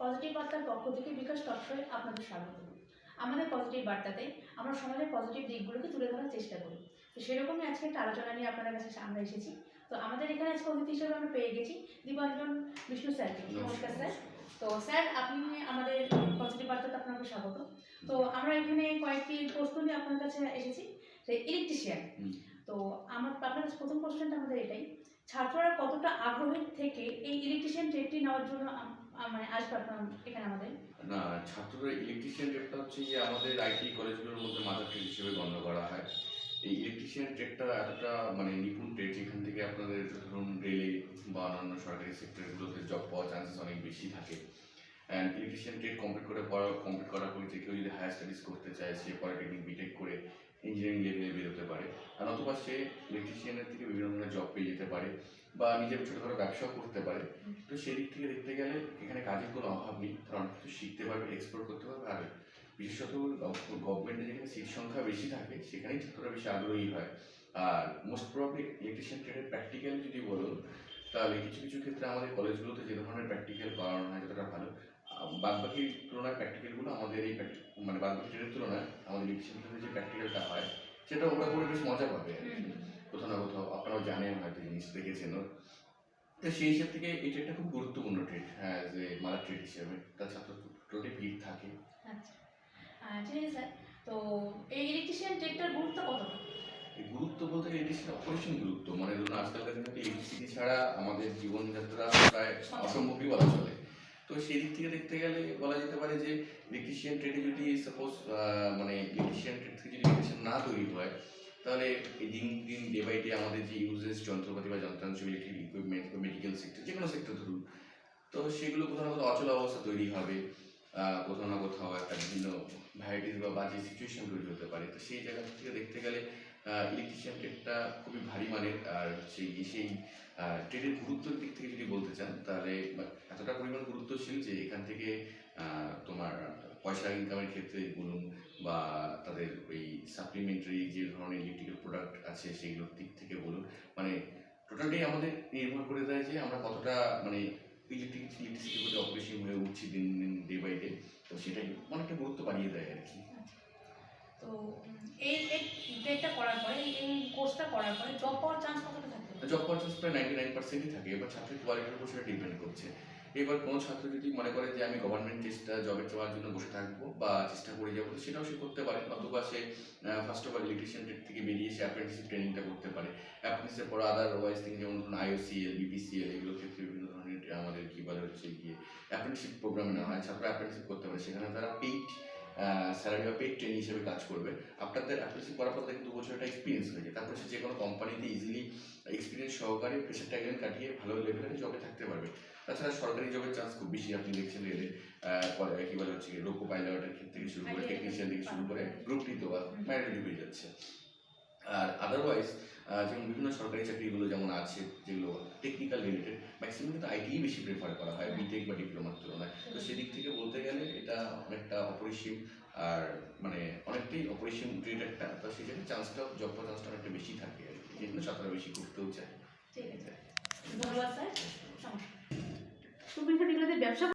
Positive বার্তার পক্ষ থেকে বিকাশ টকশোয় আপনাদের স্বাগত। আমাদের পজিটিভ বার্তাতে আমরা সমাজের পজিটিভ দিকগুলোকে তুলে ধরার চেষ্টা করি। তো সেরকমই আজকে একটা আলোচনা নিয়ে আপনাদের কাছে আমরা এসেছি। তো আমাদের এখানে আজকে অতিথি হিসেবে আমরা পেয়ে গেছি দীপাঞ্জন বিষ্ণু স্যারকে। নমস্কার স্যার। তো স্যার, আপনি আমাদের পজিটিভ বার্তাতে আপনাকে স্বাগত। তো আমরা এখানে কয়েকটি প্রশ্ন নিয়ে আপনার কাছে এসেছি, যে ইলেকট্রিশিয়ান। তো আপনার কাছে প্রথম কোশ্চেনটা আমাদের এটাই, ছাত্ররা কতটা আগ্রহের থেকে এই ইলেকট্রিশিয়ান ট্রেডটি নেওয়ার জন্য মানে আসবে আপনার এখানে আমাদের? না, ছাত্ররা ইলেকট্রিশিয়ান ট্রেডটা হচ্ছে যে আমাদের আইটি কলেজগুলোর মধ্যে মাদার ট্রেড হিসেবে গণ্য করা হয়। এই ইলেকট্রিশিয়ান ট্রেডটা এতটা মানে নিপুণ ট্রেড, যেখান থেকে আপনাদের ধরুন রেলে বা অন্যান্য সরকারি সেক্টরগুলোতে জব পাওয়ার চান্সেস অনেক বেশি থাকে। অ্যান্ড ইলেকট্রিশিয়ান ট্রেড কমপ্লিট করার পরে যে কেউ যদি হায়ার স্টাডিজ করতে চায়, সে পলিটেকনিক বিটেক করে ইঞ্জিনিয়ারিং লেভেলে বেরোতে পারে, আর অথবা সে ইলেকট্রিশিয়ানের থেকে বিভিন্ন ধরনের জব পেয়ে যেতে পারে বা নিজের ছোটোখাটো ব্যবসাও করতে পারে। তো সেই দিক থেকে দেখতে গেলে এখানে কাজের কোনো অভাব নেই, তারা অনেক কিছু শিখতে পারবে, এক্সপ্লোর করতে পারবে। আর বিশেষত গভর্নমেন্টে যেখানে সিট সংখ্যা বেশি থাকে সেখানেই ছাত্ররা বেশি আগ্রহী হয়। আর মোস্ট প্রবাবলি ইলেকট্রিশিয়ান ট্রেডের প্র্যাকটিক্যাল যদি বলুন, তাহলে কিছু কিছু ক্ষেত্রে আমাদের কলেজগুলোতে যে ধরনের প্র্যাকটিক্যাল করানো হয় যতটা ভালো, বাদবাকির তুলনায় প্র্যাকটিক্যালগুলো আমাদের এই মানে বাদবাকি ট্রেডের তুলনায় আমাদের ইলেকট্রিশিয়ান যে প্র্যাকটিক্যালটা হয় সেটা ওরা করে বেশ মজা পাবে আর কি। কোথাও না কোথাও আপনারাও জানেন, হয়তো জিনিস দেখেছেন। তো সেই হিসাব থেকে এই ট্রেডটা খুব গুরুত্বপূর্ণ ট্রেড, হ্যাঁ, যে মাদার ট্রেড হিসেবে তার ছাত্র টোটালি ভিড় থাকে। আচ্ছা, ঠিক আছে স্যার। তো এই ইলেকট্রিশিয়ান ট্রেডটার গুরুত্ব কতটা? এই গুরুত্ব বলতে গেলে ইলেকট্রিসিটি অপরিসীম গুরুত্ব। মানে ধরুন আজকালকার দিনে ইলেকট্রিসিটি ছাড়া আমাদের জীবনযাত্রা প্রায় অসম্ভবই বলা চলে। তো সেই দিক থেকে দেখতে গেলে বলা যেতে পারে যে ইলেকট্রিশিয়ান ট্রেডে যদি সাপোজ মানে ইলেকট্রিশিয়ান ট্রেড থেকে যদি ইলেকট্রিশিয়ান না তৈরি হয়, তাহলে এই দিন দিন ডে বাই ডে আমাদের যে ইউজেস যন্ত্রপাতি বা যন্ত্রাংশ, ইলেকট্রিক ইকুইপমেন্ট বা মেডিকেল সেক্টর, যে কোনো সেক্টর ধরুন, তো সেগুলো কোথাও না কোথাও অচল অবস্থা তৈরি হবে। কোথাও না কোথাও একটা বিভিন্ন ভ্যারাইটিস বা বাজে সিচুয়েশন তৈরি হতে পারে। তো সেই জায়গা থেকে দেখতে গেলে ইলেকট্রিশিয়ান ট্রেডটা খুবই ভারী মানের। আর সেই ট্রেডের গুরুত্বের দিক থেকে যদি বলতে চান, তাহলে এতটা পরিমাণ গুরুত্বশীল যে এখান থেকে তোমার পয়সা ইনকামের ক্ষেত্রে বলুন বা তাদের ওই সাপ্লিমেন্টারি যে ধরনের ইলেকট্রিক্যাল প্রোডাক্ট আছে সেগুলোর দিক থেকে বলুন, মানে টোটালি আমাদের নির্ভর করে দেয় যে আমরা কতটা মানে ইলেকট্রিসিটির প্রতি অপরিসীম হয়ে উঠছি দিন দিন ডে বাই ডে। তো সেটাই অনেকটা গুরুত্ব বাড়িয়ে দেয় আর কি। তো এই এই ট্রেডটা করার পরে, এই কোর্সটা করার পরে জব পাওয়ার চান্স কতটা থাকে? জব পাওয়ার চান্স প্রায় 99%ই থাকে। এবার ছাত্রের কোয়ালিটির উপর সেটা ডিপেন্ড করছে। এবার কোনো ছাত্র যদি মনে করে যে আমি গভর্নমেন্ট জবে যাওয়ার জন্য বসে থাকবো বা চেষ্টা করে যাবো, সেটাও সে করতে পারে। অথবা সে first of all electrician trade থেকে বেরিয়ে সে অ্যাপ্রেন্টিসশিপ ট্রেনিংটা করতে পারে। অ্যাপ্রেন্টিসের পর আদারওয়াইজ তিনি যেমন ধরুন IOCL, BPCL এগুলো ক্ষেত্রে বিভিন্ন ধরনের আমাদের কী বলে হচ্ছে গিয়ে অ্যাপ্রেন্টিসশিপ প্রোগ্রামে নেওয়া হয়, ছাত্র অ্যাপ্রেন্টিসশিপ করতে পারে। সেখানে তারা পেইড স্যালারি বা পেইড ট্রেনিং হিসেবে কাজ করবে। আপনাদের অ্যাপ্রেন্টিসশিপ করার পর কিন্তু 2 বছর একটা এক্সপিরিয়েন্স হয়ে যায়। তারপরে সে যে কোনো কোম্পানিতে ইজিলি এক্সপিরিয়েন্স সহকারে প্রেশার ট্যাগলাইন কাটিয়ে ভালো লেভেলের জবে থাকতে পারবে। তাছাড়া সরকারি জবের চান্স খুব বেশি। আপনি দেখছেন রেলে কী বলে হচ্ছে লোকো পাইলটের ক্ষেত্রে থেকে শুরু করে টেকনিশিয়ান থেকে শুরু করে গ্রুপ ডিতে বা ম্যান্ডেটরি হয়ে যাচ্ছে। আর আদারওয়াইজ যেমন বিভিন্ন সরকারি চাকরিগুলো যেমন আছে যেগুলো টেকনিক্যাল রিলেটেড, ম্যাক্সিমাম কিন্তু আইটিই বেশি প্রেফার করা হয় বিটেক বা ডিপ্লোমার তুলনায়। তো সেদিক থেকে বলতে গেলে এটা অনেকটা অপরিসীম, আর মানে অনেকটাই অপরিসীম ট্রেড একটা। তো সেই জন্য চান্সটা জব পাওয়ার চান্সটা অনেকটা বেশি থাকে আর কি, যেগুলো ছাত্ররা বেশি করতেও চায়। ঠিক আছে, ধন্যবাদ স্যার। সমস্যা তুমি ব্যবসা